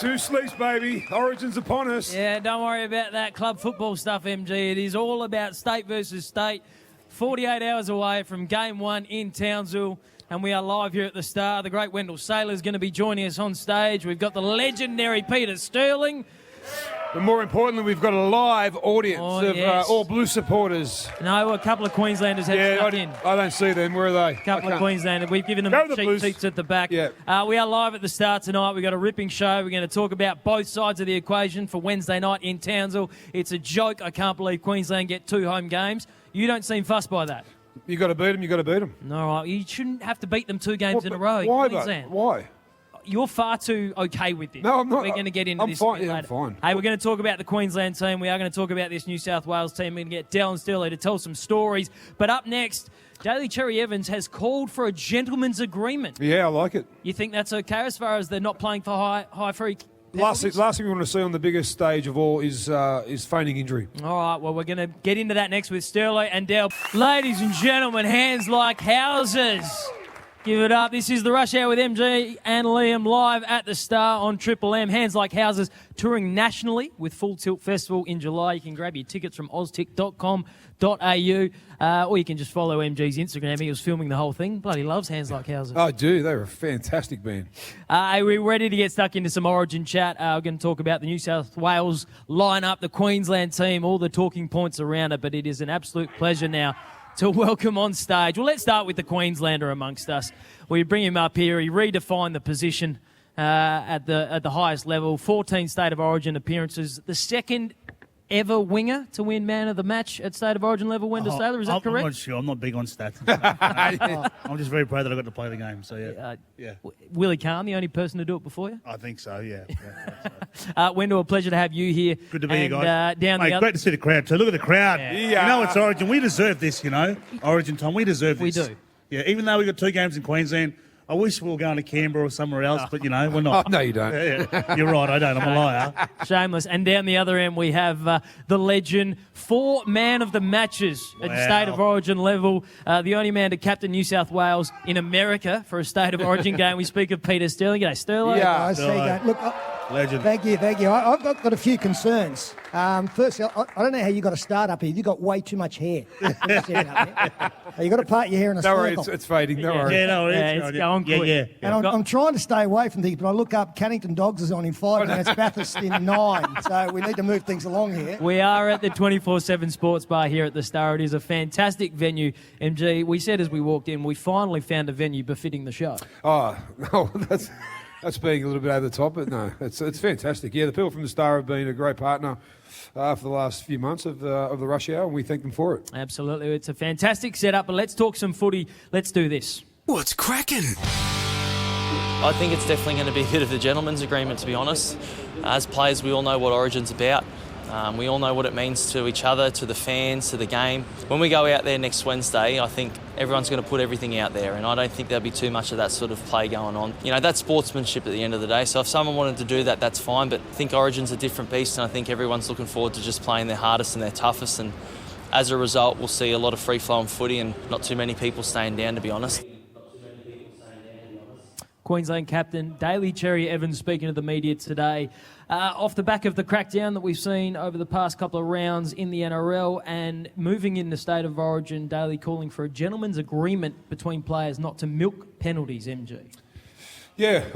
Two sleeps, baby. Origin's upon us. Yeah, don't worry about that club football stuff, MG. It is all about state versus state. 48 hours away from Game 1 in Townsville. And we are live here at the Star. The great Wendell Saylor is going to be joining us on stage. We've got the legendary Peter Sterling. But more importantly, we've got a live audience of all Blue supporters. No, a couple of Queenslanders have snuck in. I don't see them. Where are they? A couple of Queenslanders. We've given them cheap seats at the back. Yeah. We are live at the Start tonight. We've got a ripping show. We're going to talk about both sides of the equation for Wednesday night in Townsville. It's a joke. I can't believe Queensland get 2 home games. You don't seem fussed by that. You got to beat them. You got to beat them. All right. You shouldn't have to beat them 2 games in a row. Why, Queensland. Why? You're far too okay with this. No, I'm not. We're going to get into this fine. later. I'm fine. Hey, we're going to talk about the Queensland team. We are going to talk about this New South Wales team. We're going to get Dell and Sterling to tell some stories. But up next, Daly Cherry Evans has called for a gentleman's agreement. Yeah, I like it. You think that's okay as far as they're not playing for high free penalties? Last thing we want to see on the biggest stage of all is feigning injury. All right, well, we're going to get into that next with Sterling and Dell. Ladies and gentlemen, hands like houses. Give it up. This is the Rush Hour with MG and Liam live at the Star on Triple M. Hands Like Houses touring nationally with Full Tilt Festival in July. You can grab your tickets from oztic.com.au or you can just follow MG's Instagram. He was filming the whole thing. Bloody loves Hands Like Houses. I do. They're a fantastic band. We're ready to get stuck into some Origin chat. We're going to talk about the New South Wales lineup, the Queensland team, all the talking points around it. But it is an absolute pleasure now to welcome on stage. Well, let's start with the Queenslander amongst us. We bring him up here. He redefined the position at the highest level. 14 State of Origin appearances. The second ever winger to win Man of the Match at State of Origin level, Wendell Saylor. Is that correct? I'm not sure. I'm not big on stats. I'm just very proud that I got to play the game. So, yeah. Willie Kahn, the only person to do it before you? I think so, yeah. Wendell, a pleasure to have you here. Good to be here, guys. Mate, great to see the crowd too. Look at the crowd. Yeah. You know it's Origin. We deserve this, Origin time. We deserve this. We do. Yeah, even though we got 2 games in Queensland, I wish we were going to Canberra or somewhere else, but, we're not. Oh, no, you don't. Yeah. You're right, I don't. I'm a liar. Shameless. And down the other end, we have the legend, 4 Man of the Matches at State of Origin level. The only man to captain New South Wales in America for a State of Origin game. We speak of Peter Sterling. G'day, Sterling. Yeah, I see that. Look, legend. Thank you. I've got a few concerns. Firstly, I don't know how you got to start up here. You've got way too much hair. You've got to part your hair in a circle. Don't worry, it's fading. Don't worry. Yeah, no, it's going quick. Yeah. And I'm trying to stay away from things, but I look up, Cannington Dogs is on in 5 minutes, Bathurst in 9. So we need to move things along here. We are at the 24/7 Sports Bar here at the Star. It is a fantastic venue, MG. We said as we walked in, we finally found a venue befitting the show. Oh, no, that's being a little bit over the top, but no, it's fantastic. Yeah, the people from the Star have been a great partner for the last few months of the Rush Hour, and we thank them for it. Absolutely. It's a fantastic setup, but let's talk some footy. Let's do this. What's cracking? I think it's definitely going to be a bit of a gentleman's agreement, to be honest. As players, we all know what Origin's about. We all know what it means to each other, to the fans, to the game. When we go out there next Wednesday, I think everyone's going to put everything out there, and I don't think there'll be too much of that sort of play going on. That's sportsmanship at the end of the day, so if someone wanted to do that, that's fine, but I think Origin's a different beast, and I think everyone's looking forward to just playing their hardest and their toughest, and as a result, we'll see a lot of free-flowing footy and not too many people staying down, to be honest. Queensland captain Daly Cherry Evans speaking to the media today off the back of the crackdown that we've seen over the past couple of rounds in the NRL and moving in the State of Origin. Daly calling for a gentleman's agreement between players not to milk penalties, MG. Yeah,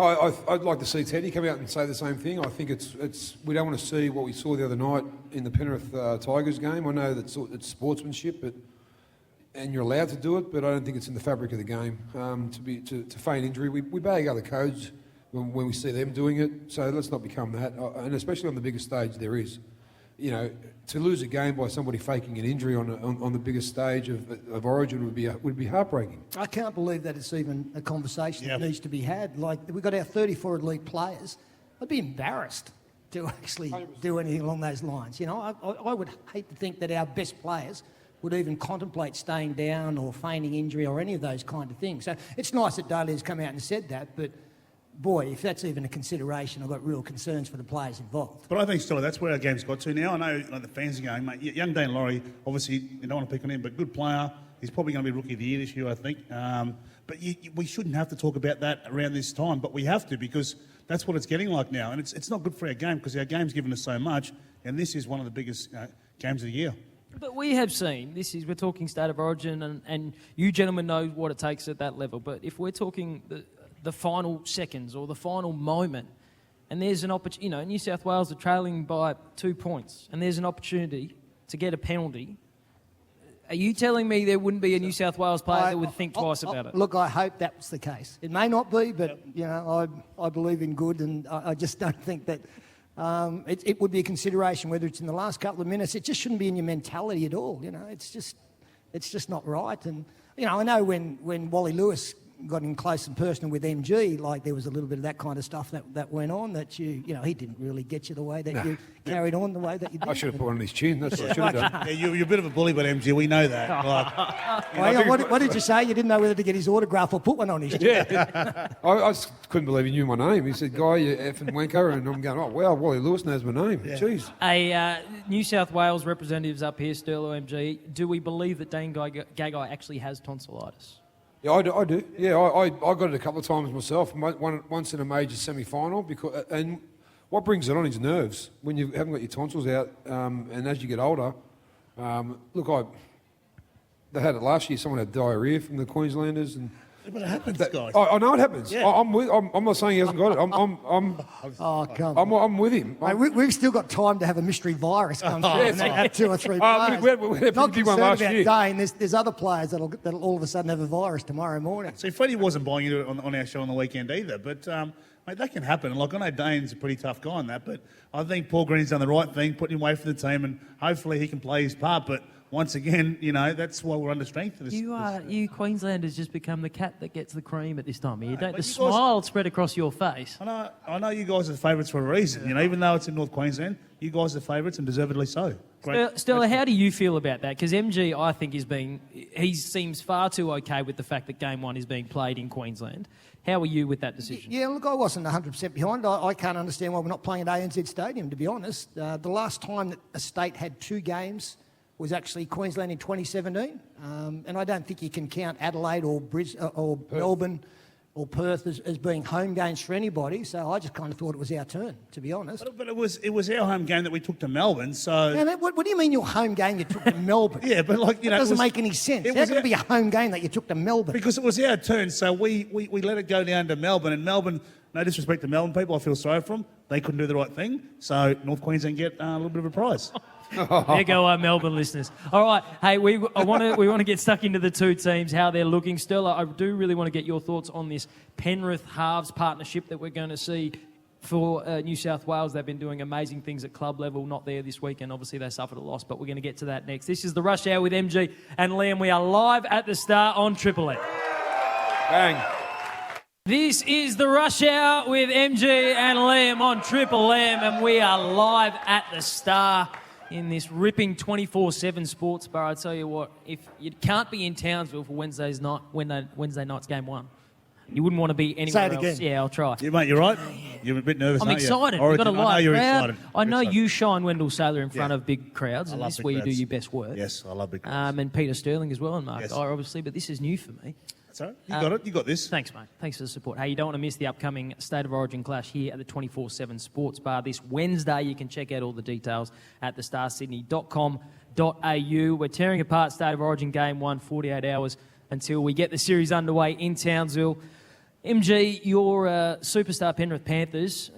I'd like to see Teddy come out and say the same thing. I think it's we don't want to see what we saw the other night in the Penrith Tigers game. I know that it's sportsmanship, and you're allowed to do it, but I don't think it's in the fabric of the game to feign injury. We bag other codes when we see them doing it, so let's not become that. And especially on the biggest stage, there is, to lose a game by somebody faking an injury on the biggest stage of Origin would be heartbreaking. I can't believe that it's even a conversation that needs to be had. Like, we've got our 34 elite players. I'd be embarrassed to actually do anything along those lines. I would hate to think that our best players would even contemplate staying down or feigning injury or any of those kind of things. So it's nice that Daly has come out and said that, but boy, if that's even a consideration, I've got real concerns for the players involved. But I think still that's where our game's got to now. I know the fans are going, mate, young Dane Laurie, obviously you don't want to pick on him, but good player. He's probably going to be Rookie of the Year this year, I think. But we shouldn't have to talk about that around this time, but we have to because that's what it's getting like now. And it's not good for our game because our game's given us so much, and this is one of the biggest games of the year. But we have seen, we're talking State of Origin, and you gentlemen know what it takes at that level. But if we're talking the final seconds or the final moment, and there's an opportunity, New South Wales are trailing by 2 points, and there's an opportunity to get a penalty, are you telling me there wouldn't be a New South Wales player that would think twice about it? Look, I hope that's the case. It may not be, but, I believe in good, and I just don't think that it would be a consideration whether it's in the last couple of minutes. It just shouldn't be in your mentality at all. It's just not right. And I know when Wally Lewis got in close and personal with MG, like there was a little bit of that kind of stuff that went on that he didn't really get you the way that you carried on the way that you did. I should have put one on his chin. That's what I should have done. Yeah, you're a bit of a bully, but MG, we know that. What did you say? You didn't know whether to get his autograph or put one on his chin. Yeah. I just couldn't believe he knew my name. He said, "Guy, you effing wanker," and I'm going, "Oh wow, Wally Lewis knows my name." Yeah. Jeez. New South Wales representatives up here, Sterlo MG. Do we believe that Dane Gagai actually has tonsillitis? Yeah, I do. Yeah, I got it a couple of times myself. Once in a major semi-final, and what brings it on is nerves. When you haven't got your tonsils out, and as you get older, they had it last year. Someone had diarrhoea from the Queenslanders, and but it happens, guys. I know it happens. Yeah. I'm not saying he hasn't got it. I'm with him. Mate, we've still got time to have a mystery virus come through and have 2 or 3 players. We had a Not big one last year. Dane, there's other players that'll all of a sudden have a virus tomorrow morning. See, Freddie wasn't buying into it on our show on the weekend either, but mate, that can happen. Like, I know Dane's a pretty tough guy on that, but I think Paul Green's done the right thing, putting him away for the team, and hopefully he can play his part. But once again, that's why we're under strength. You Queenslanders just become the cat that gets the cream at this time of year. Don't the you smile spread across your face? I know you guys are the favourites for a reason. Even though it's in North Queensland, you guys are favourites and deservedly so. Stella, how do you feel about that? Because MG, I think, he seems far too okay with the fact that Game 1 is being played in Queensland. How are you with that decision? Yeah, look, I wasn't 100% behind. I can't understand why we're not playing at ANZ Stadium, to be honest. The last time that a state had 2 games was actually Queensland in 2017. And I don't think you can count Adelaide or Melbourne or Perth as being home games for anybody. So I just kind of thought it was our turn, to be honest. But it was our home game that we took to Melbourne, so... Yeah, what do you mean your home game you took to Melbourne? Yeah, but that doesn't make any sense. How can it be a home game that you took to Melbourne? Because it was our turn, so we let it go down to Melbourne, and Melbourne, no disrespect to Melbourne people, I feel sorry for them. They couldn't do the right thing, so North Queensland get a little bit of a prize. There go our Melbourne listeners. All right, hey, we want to get stuck into the 2 teams, how they're looking. Stella, I do really want to get your thoughts on this Penrith halves partnership that we're going to see for New South Wales. They've been doing amazing things at club level, not there this weekend. Obviously, they suffered a loss, but we're going to get to that next. This is the Rush Hour with MG and Liam. We are live at the Star on Triple M. Bang. This is the Rush Hour with MG and Liam on Triple M, and we are live at the Star in this ripping 24/7 sports bar. I tell you what, if you can't be in Townsville for Wednesday night's Game 1, you wouldn't want to be anywhere Say it else. again. Yeah, I'll try. Yeah, mate, you're right. You're a bit nervous, I'm aren't you? excited. We've Origin, got a I know live you're crowd. excited. I know You're you shine Wendell Sailor in front of big crowds, and love this is big where you do crowds. your best work. Yes, I love big crowds. And Peter Sterling as well, and Mark Yes. Geyer, obviously, but this is new for me. Sorry, you got it. You got this. Thanks, mate. Thanks for the support. Hey, you don't want to miss the upcoming State of Origin clash here at the 24/7 Sports Bar this Wednesday. You can check out all the details at thestarsydney.com.au. We're tearing apart State of Origin Game 1, 48 hours until we get the series underway in Townsville. MG, your superstar Penrith Panthers,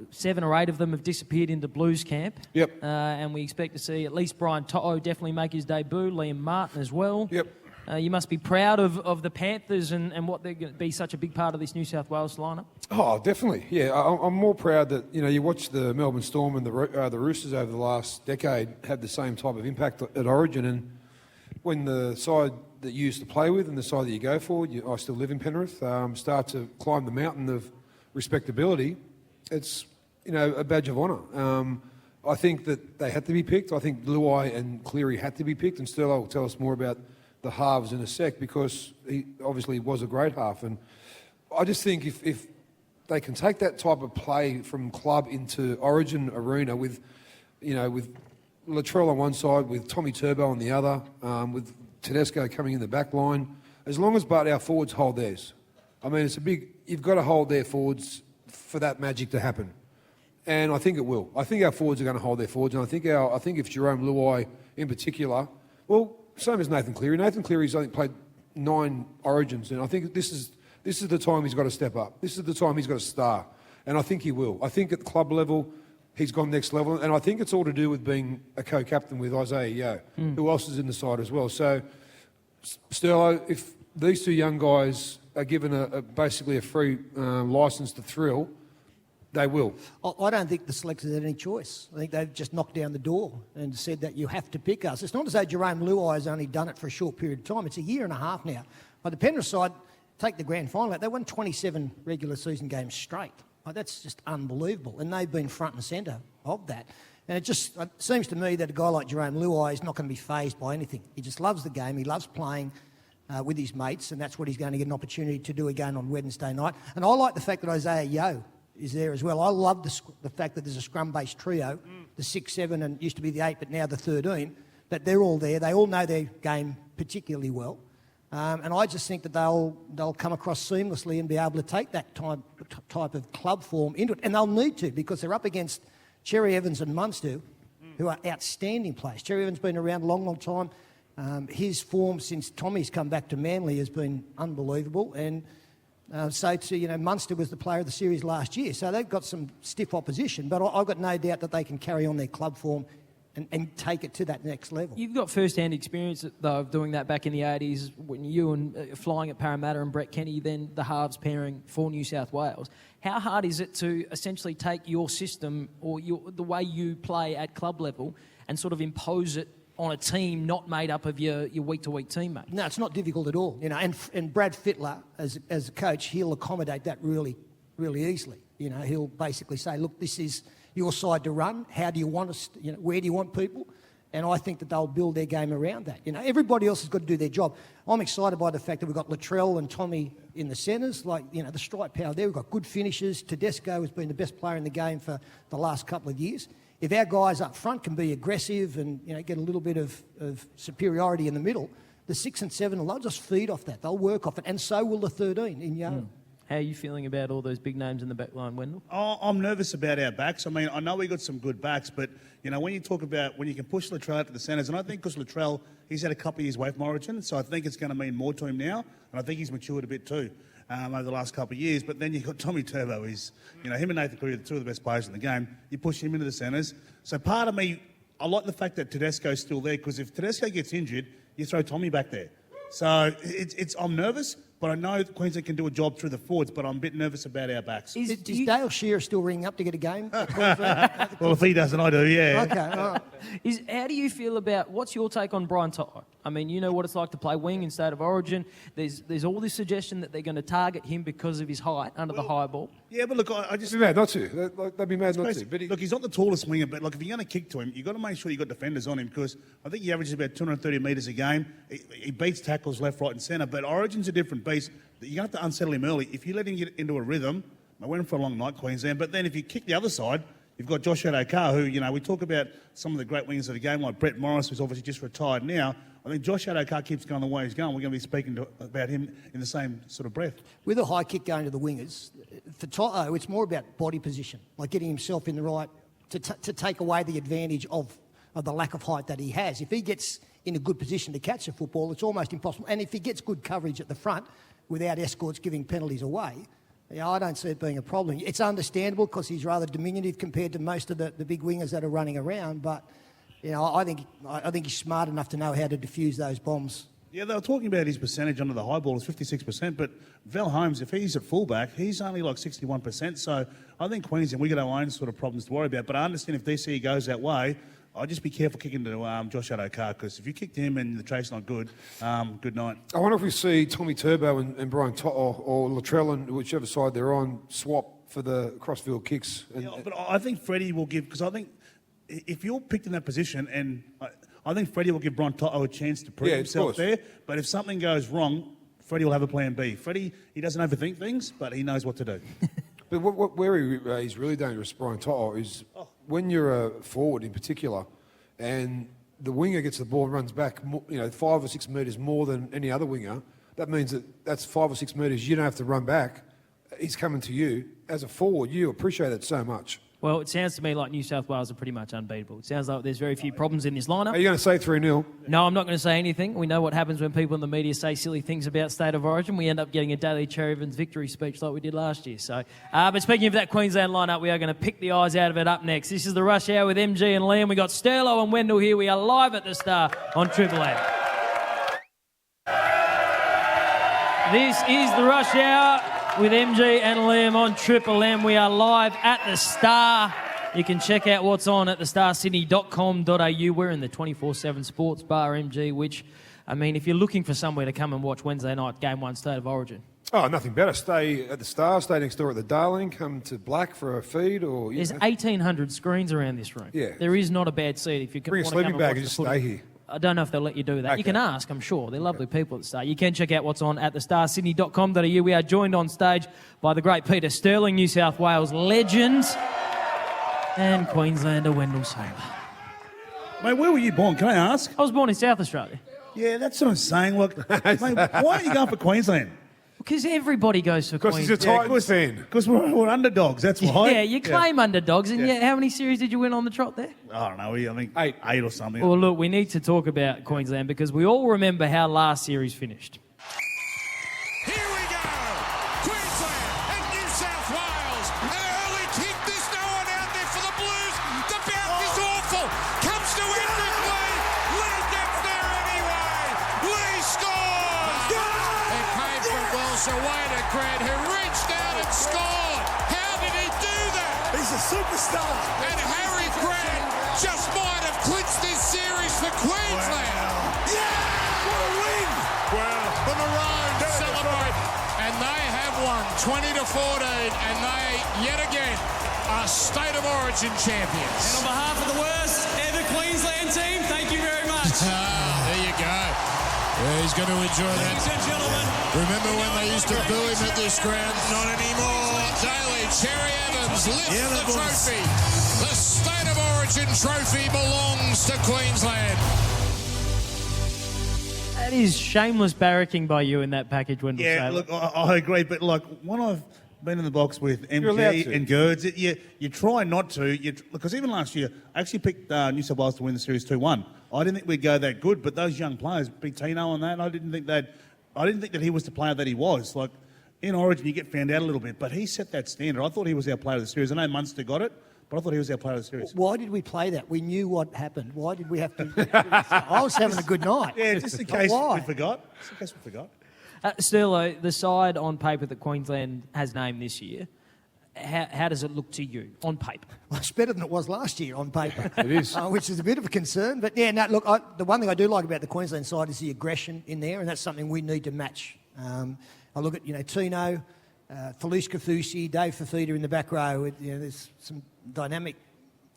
7 or 8 of them have disappeared into Blues camp. Yep. And we expect to see at least Brian To'o definitely make his debut, Liam Martin as well. Yep. You must be proud of the Panthers and what they're going to be such a big part of this New South Wales lineup. Oh, definitely. Yeah, I'm more proud that, you watch the Melbourne Storm and the Roosters over the last decade have the same type of impact at Origin, and when the side that you used to play with and the side that you go for, I still live in Penrith, start to climb the mountain of respectability, it's, a badge of honour. I think that they had to be picked. I think Luai and Cleary had to be picked, and Sterlo will tell us more about the halves in a sec, because he obviously was a great half. And I just think if they can take that type of play from club into Origin arena with Latrell on one side, with Tommy Turbo on the other, with Tedesco coming in the back line, as long as but our forwards hold theirs. I mean, you've got to hold their forwards for that magic to happen. And I think it will. I think our forwards are going to hold their forwards, and I think if Jerome Luai in particular, well, same as Nathan Cleary. Nathan Cleary's I think played 9 Origins, and I think this is the time he's got to step up. This is the time he's got to star, and I think he will. I think at the club level, he's gone next level, and I think it's all to do with being a co-captain with Isaiah Yeo, who else is in the side as well. So, Sterlo, if these 2 young guys are given basically a free licence to thrill, they will. I don't think the selectors had any choice. I think they've just knocked down the door and said that you have to pick us. It's not as though Jerome Luai has only done it for a short period of time. It's a year and a half now. But the Penrith side, take the grand final out, they won 27 regular season games straight. Like, that's just unbelievable. And they've been front and centre of that. And it seems to me that a guy like Jerome Luai is not going to be fazed by anything. He just loves the game. He loves playing with his mates, and that's what he's going to get an opportunity to do again on Wednesday night. And I like the fact that Isaiah Yeo is there as well. I love the fact that there's a scrum-based trio, the 6, 7, and used to be the 8, but now the 13, that they're all there. They all know their game particularly well. And I just think that they'll come across seamlessly and be able to take that type of club form into it. And they'll need to, because they're up against Cherry Evans and Munster, who are outstanding players. Cherry Evans has been around a long, long time. His form since Tommy's come back to Manly has been unbelievable. And Munster was the player of the series last year, so they've got some stiff opposition. But I've got no doubt that they can carry on their club form and take it to that next level. You've got first-hand experience, though, of doing that back in the 80s when you and flying at Parramatta and Brett Kenny, then the halves pairing for New South Wales. How hard is it to essentially take your system or the way you play at club level and sort of impose it on a team not made up of your week-to-week teammates? No, it's not difficult at all. And Brad Fittler, as a coach, he'll accommodate that really, really easily. He'll basically say, look, this is your side to run. How do you want us? Where do you want people? And I think that they'll build their game around that. Everybody else has got to do their job. I'm excited by the fact that we've got Latrell and Tommy in the centres. The strike power there. We've got good finishers. Tedesco has been the best player in the game for the last couple of years. If our guys up front can be aggressive and get a little bit of superiority in the middle, the 6 and 7 will just feed off that. They'll work off it, and so will the 13 in Yeo. How are you feeling about all those big names in the back line, Wendell? I'm nervous about our backs. I mean, I know we got some good backs, but when you talk about when you can push Latrell out to the centres, and I think because Latrell, he's had a couple of years away from Origin, so I think it's going to mean more to him now, and I think he's matured a bit too over the last couple of years. But then you've got Tommy Turbo. He's, him and Nathan Cleary are 2 of the best players in the game. You push him into the centres. So part of me, I like the fact that Tedesco's still there, because if Tedesco gets injured, you throw Tommy back there. So I'm nervous, but I know Queensland can do a job through the forwards, but I'm a bit nervous about our backs. Is Dale Shearer still ringing up to get a game? Well, if he doesn't, I do, yeah. Okay, all right. How do you feel about, what's your take on Brian Toto? I mean, you know what it's like to play wing in State of Origin. There's all this suggestion that they're going to target him because of his height under the high ball. Yeah, but look, I just... They'd be mad not to. They'd be mad not to. But look, he's not the tallest winger, but look, if you're going to kick to him, you've got to make sure you've got defenders on him, because I think he averages about 230 metres a game. He beats tackles left, right and centre, but Origin's a different beast. You're going to have to unsettle him early. If you let him get into a rhythm, I went for a long night, Queensland, but then if you kick the other side, you've got Josh Adokar, who, we talk about some of the great wingers of the game, like Brett Morris, who's obviously just retired now. I think Josh Adokar keeps going the way he's going. We're going to be speaking about him in the same sort of breath. With a high kick going to the wingers, for Toto, it's more about body position, like getting himself in the right, to take away the advantage of the lack of height that he has. If he gets in a good position to catch a football, it's almost impossible. And if he gets good coverage at the front, without escorts giving penalties away, I don't see it being a problem. It's understandable because he's rather diminutive compared to most of the big wingers that are running around, but I think he's smart enough to know how to defuse those bombs. Yeah, they were talking about his percentage under the high ball is 56%, but Val Holmes, if he's at fullback, he's only like 61%. So I think Queensland, we got our own sort of problems to worry about. But I understand if DC goes that way, I'd just be careful kicking to Josh Adokar, because if you kicked him and the trade's not good, good night. I wonder if we see Tommy Turbo and Brian Toto or Latrell, and whichever side they're on, swap for the crossfield kicks. But I think Freddie will give, because I think if you're picked in that position, and I think Freddie will give Brian Toto a chance to prove himself there. But if something goes wrong, Freddie will have a plan B. Freddie, he doesn't overthink things, but he knows what to do. But where he's really dangerous, Brian Toto, is when you're a forward in particular, and the winger gets the ball and runs back, 5 or 6 metres more than any other winger, that means that's 5 or 6 metres. You don't have to run back. He's coming to you. As a forward, you appreciate it so much. Well, it sounds to me like New South Wales are pretty much unbeatable. It sounds like there's very few problems in this lineup. Are you going to say 3-0? No, I'm not going to say anything. We know what happens when people in the media say silly things about State of Origin. We end up getting a Daly Cherry-Evans victory speech like we did last year. So, but speaking of that Queensland lineup, we are going to pick the eyes out of it up next. This is the Rush Hour with MG and Liam. We got Sterlo and Wendell here. We are live at the Star on Triple M. This is the Rush Hour with MG and Liam on Triple M. We are live at the Star. You can check out what's on at thestarsydney.com.au. We're in the 24/7 sports bar, MG, which, I mean, if you're looking for somewhere to come and watch Wednesday night, Game 1 State of Origin. Oh, nothing better. Stay at the Star, stay next door at the Darling, come to Black for a feed or... There's 1,800 screens around this room. Yeah. There is not a bad seat if you Bring a want to sleeping come bag and and just watch the stay footy. here. I don't know if they'll let you do that. Okay. You can ask, I'm sure. They're lovely people at the Star. You can check out what's on at thestarsydney.com.au. We are joined on stage by the great Peter Sterling, New South Wales legend, and Queenslander Wendell Saylor. Mate, where were you born? Can I ask? I was born in South Australia. Yeah, that's what I'm saying. Look, mate, why are you going for Queensland? Because everybody goes for Because he's a Queensland. Titans fan. Because we're underdogs, that's why. Yeah, you claim underdogs, and yet how many series did you win on the trot there? I don't know, I think Eight. 8 or something. Well, look, we need to talk about Queensland because we all remember how last series finished. Here we go! Queensland and New South Wales. An early kick. There's no one out there for the Blues. The bounce is awful. Comes to Hendrick Lee. Lee gets there anyway. Lee scores! It came from Welsh away to Grant, who reached out and scored. How did he do that? He's a superstar. And Harry Grant just might have clinched this series for Queensland. Yeah! What a win! Well, the Maroons celebrate, and they have won 20-14, and they, yet again, are State of Origin champions. And on behalf of the worst ever Queensland team, thank you very much. There you go. Yeah, he's going to enjoy that. Ladies and gentlemen. Remember when they used to boo him at this ground? Not anymore. Daly Cherry Evans lifts the trophy. The State of Origin trophy belongs to Queensland. That is shameless barracking by you in that package, Wendell Yeah, Saylor. look, I agree, but like when I've been in the box with You're allowed MG to. and Gerds, you try not to. Because even last year, I actually picked New South Wales to win the series 2-1. I didn't think we'd go that good, but those young players, Big Tino on that, I didn't think that he was the player that he was. Like in Origin, you get found out a little bit, but he set that standard. I thought he was our player of the series. I know Munster got it, but I thought he was our player of the series. Why did we play that? We knew what happened. Why did we have to... I was having a good night. Yeah, just in But case why? we forgot. Just in case we forgot. Sterlo, the side on paper that Queensland has named this year, how does it look to you on paper? Well, it's better than it was last year on paper. It is. Which is a bit of a concern. But yeah, no, look, the one thing I do like about the Queensland side is the aggression in there, and that's something we need to match. I look at, Tino, Felice Kafusi, Dave Fafita in the back row. There's some dynamic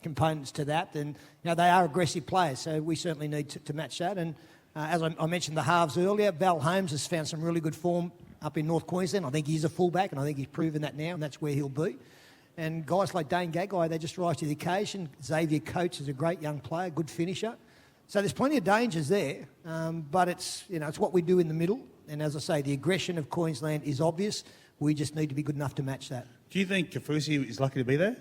components to that, and they are aggressive players, so we certainly need to match that. And as I mentioned the halves earlier, Val Holmes has found some really good form up in North Queensland. I think he's a fullback, and I think he's proven that now, and that's where he'll be. And guys like Dane Gagai, they just rise to the occasion. Xavier Coates is a great young player, good finisher. So there's plenty of dangers there, but it's what we do in the middle. And as I say, the aggression of Queensland is obvious. We just need to be good enough to match that. Do you think Kafusi is lucky to be there?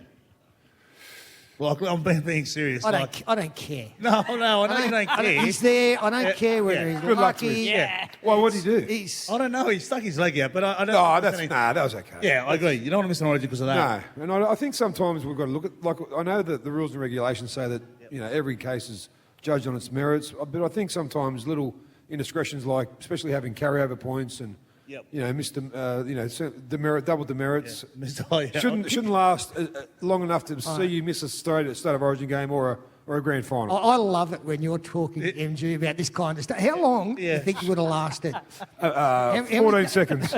Like, I'm being serious. I don't care. No, I know you don't care. He's there. I don't care whether he's Good luck to lucky. him. Yeah. Well, what did he do? He's I don't know. He stuck his leg out, but I don't. No, that was okay. Yeah, I agree. You don't want to miss an origin because of that. No, and I think sometimes we've got to look at, like, I know that the rules and regulations say that, every case is judged on its merits, but I think sometimes little indiscretions, like especially having carryover points and, double demerits, shouldn't last long enough to see you miss a State of Origin game or a grand final. I love it when you're talking to MG about this kind of stuff. How long do you think you would have lasted? 14 seconds.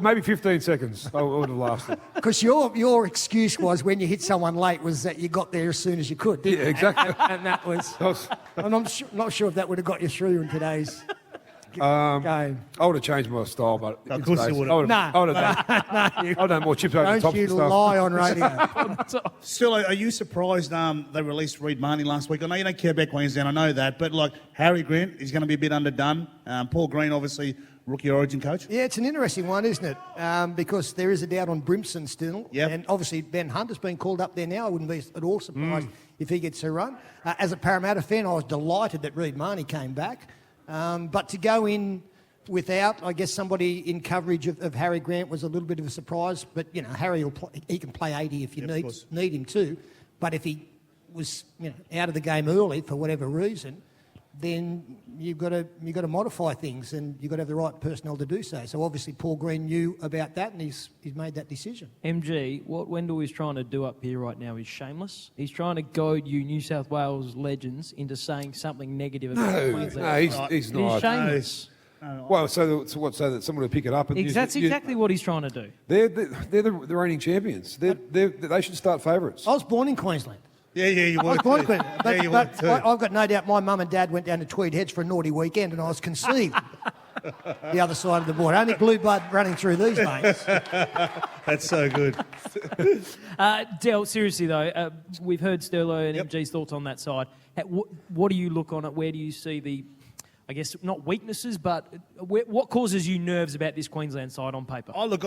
Maybe 15 seconds I would have lasted. Because your excuse was when you hit someone late was that you got there as soon as you could, didn't Yeah, you? exactly. And that was... And I'm not sure if that would have got you through in today's game. I would have changed my style, but Of course you would have. I would have done more chips over the Don't top you and stuff. lie on radio. Still, are you surprised they released Reid Marnie last week? I know you don't care about Queensland, I know that, but like Harry Grant is going to be a bit underdone. Paul Green, obviously, rookie Origin coach. Yeah, it's an interesting one, isn't it? Because there is a doubt on Brimson still. Yep. And obviously Ben Hunter's been called up there now. I wouldn't be at all surprised if he gets a run. As a Parramatta fan, I was delighted that Reid Marnie came back. But to go in without, I guess, somebody in coverage of Harry Grant was a little bit of a surprise. But, you know, Harry he can play 80 if you need him to. But if he was out of the game early for whatever reason, then you've got to modify things, and you've got to have the right personnel to do so. So obviously Paul Green knew about that, and he's made that decision. MG, what Wendell is trying to do up here right now is shameless. He's trying to goad you New South Wales legends into saying something negative about Queensland. No, he's not. He's shameless. Well, so that someone would pick it up. And That's exactly what he's trying to do. They're the reigning champions. They should start favourites. I was born in Queensland. Yeah, you I was would. born too. in Queensland. Yeah, you But would too. I've got no doubt my mum and dad went down to Tweed Heads for a naughty weekend, and I was conceived the other side of the board. Only blue blood running through these veins. That's so good. Del, seriously though, we've heard Sterlo and MG's thoughts on that side. What do you look on it? Where do you see the, I guess, not weaknesses, but what causes you nerves about this Queensland side on paper? I think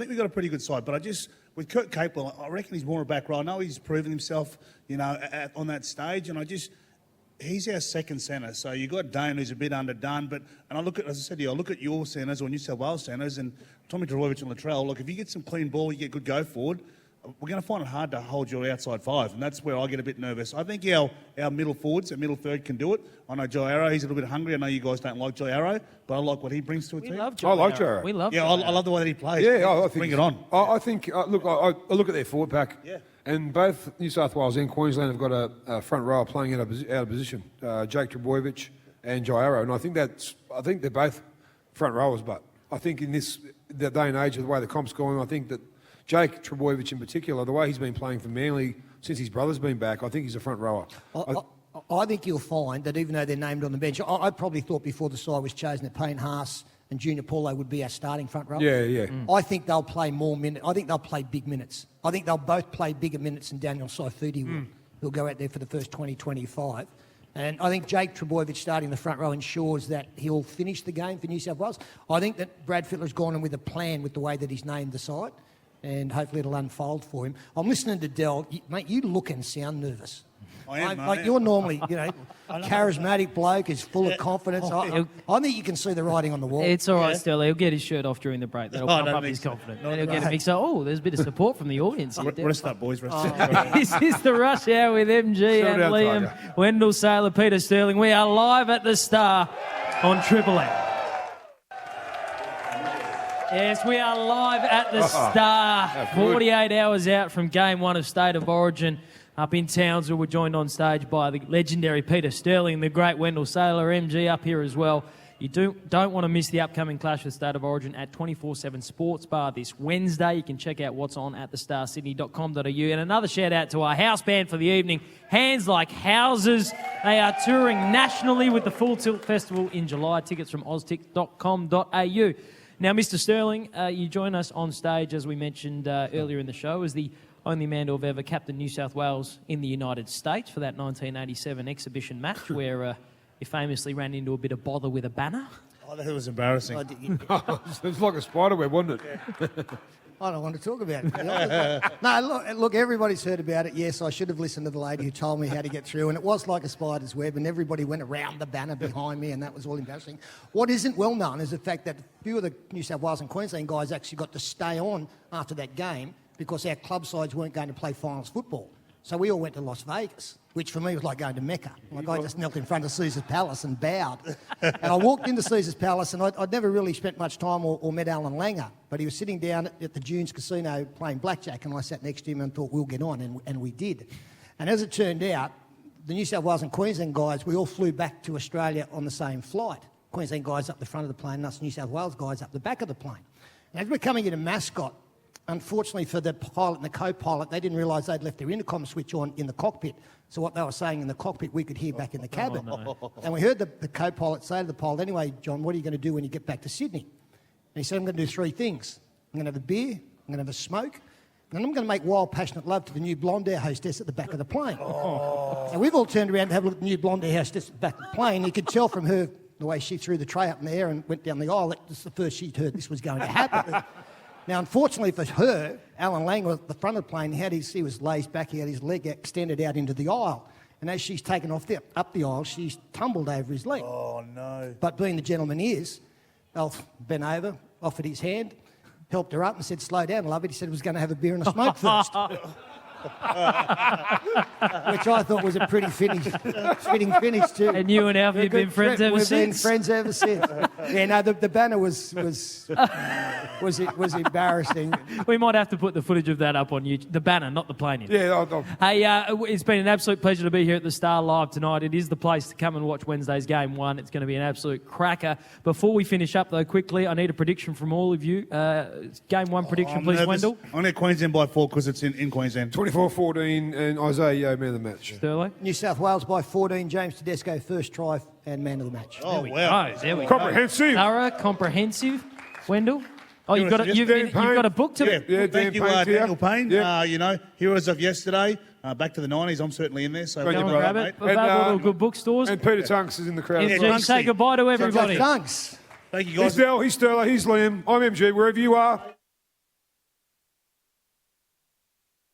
we've got a pretty good side, but with Kurt Capewell, I reckon he's more a back row. I know he's proven himself, on that stage, and he's our second centre. So you've got Dane, who's a bit underdone, and as I said to you, I look at your centres or New South Wales centres, and Tommy Trbojevic and Latrell. Look, if you get some clean ball, you get good go forward, we're going to find it hard to hold your outside five, and that's where I get a bit nervous. I think our middle forwards, our middle third can do it. I know Geyer, he's a little bit hungry. I know you guys don't like Geyer, but I like what he brings to a team. I like Geyer. We love I love the way that he plays. Yeah, I think bring it on. I think I look at their forward pack. Yeah. And both New South Wales and Queensland have got a front row playing out of position. Jake Trbojevic and Geyer, and I think they're both front rowers. But I think in the day and age of the way the comp's going, I think that Jake Trbojevic in particular, the way he's been playing for Manly since his brother's been back, I think he's a front rower. I think you'll find that even though they're named on the bench, I probably thought before the side was chosen that Payne Haas and Junior Paulo would be our starting front row. Yeah. I think they'll play more minutes. I think they'll play big minutes. I think they'll both play bigger minutes than Daniel Saifiti will. He'll go out there for the first 20-25. And I think Jake Trbojevic starting the front row ensures that he'll finish the game for New South Wales. I think that Brad Fittler's gone in with a plan with the way that he's named the side, and hopefully it'll unfold for him. I'm listening to Del. Mate, you look and sound nervous. I am, like you're normally, charismatic bloke, is full of confidence. I think you can see the writing on the wall. It's all right, Sterling. He'll get his shirt off during the break. That'll pump up his confidence. Then he'll get a mix of, there's a bit of support from the audience here. Rest up, boys. Rest up. This is the Rush Hour with MG and down, Liam, Tiger. Wendell, Sailor, Peter Sterling. We are live at the Star on Triple M. Yes, we are live at the Star. 48 hours out from Game 1 of State of Origin up in Townsville. We're joined on stage by the legendary Peter Sterling, the great Wendell Sailor, MG up here as well. You don't want to miss the upcoming clash with State of Origin at 24/7 Sports Bar this Wednesday. You can check out what's on at thestarsydney.com.au. And another shout out to our house band for the evening, Hands Like Houses. They are touring nationally with the Full Tilt Festival in July. Tickets from oztix.com.au. Now, Mr. Sterling, you join us on stage, as we mentioned earlier in the show, as the only man to have ever captained New South Wales in the United States for that 1987 exhibition match where you famously ran into a bit of bother with a banner. Oh, that was embarrassing. It was like a spider web, wasn't it? I don't want to talk about it. No, look, everybody's heard about it. Yes, I should have listened to the lady who told me how to get through, and it was like a spider's web, and everybody went around the banner behind me, and that was all embarrassing. What isn't well known is the fact that a few of the New South Wales and Queensland guys actually got to stay on after that game because our club sides weren't going to play finals football. So we all went to Las Vegas, which for me was like going to Mecca. Like I just knelt in front of Caesar's Palace and bowed. And I walked into Caesar's Palace, and I'd never really spent much time or met Alan Langer, but he was sitting down at the Dunes Casino playing blackjack, and I sat next to him and thought, we'll get on, and we did. And as it turned out, the New South Wales and Queensland guys, we all flew back to Australia on the same flight. Queensland guys up the front of the plane, and us New South Wales guys up the back of the plane. And as we're coming into Mascot, unfortunately for the pilot and the co-pilot, they didn't realise they'd left their intercom switch on in the cockpit. So what they were saying in the cockpit, we could hear back in the cabin. And we heard the co-pilot say to the pilot, anyway, John, what are you going to do when you get back to Sydney? And he said, I'm going to do 3 things. I'm going to have a beer, I'm going to have a smoke, and then I'm going to make wild, passionate love to the new blonde air hostess at the back of the plane. And we've all turned around to have a look at the new blonde air hostess at the back of the plane. You could tell from her, the way she threw the tray up in the air and went down the aisle, that was the first she'd heard this was going to happen. Now, unfortunately for her, Alan Lang was at the front of the plane. He was lazed back. He had his leg extended out into the aisle. And as she's taken up the aisle, she's tumbled over his leg. Oh, no. But being the gentleman he is, Alf bent over, offered his hand, helped her up and said, slow down, love it. He said he was going to have a beer and a smoke first. Which I thought was a pretty fitting finish too. And you and Alf, you've been friends ever We've since? been friends ever since. Yeah, no, the banner was embarrassing. We might have to put the footage of that up on YouTube. The banner, not the plane. Yeah, Hey, it's been an absolute pleasure to be here at the Star Live tonight. It is the place to come and watch Wednesday's Game 1. It's going to be an absolute cracker. Before we finish up, though, quickly, I need a prediction from all of you. Game 1 prediction, please, nervous. Wendell. I'm going to Queensland by 4 because it's in Queensland. 24-14 and Isaiah man of the match. Sterling. New South Wales by 14. James Tedesco first try and man of the match. Oh, wow. There we go. Comprehensive. Thorough, comprehensive. Wendell. Oh, you've wanna got suggest Dan got a book to... Yeah, Thank you, Dan Payne's here. Daniel Payne. Yeah. Heroes of Yesterday, back to the 90s. I'm certainly in there. So Thank Go you, and brother. grab it. And, Available to good bookstores. And Peter Tunks is in the crowd. MG, as well. Tunksy. say goodbye to everybody. Thanks. Thank you, He's guys. Dell, he's Sterler, he's Liam. I'm MG, wherever you are.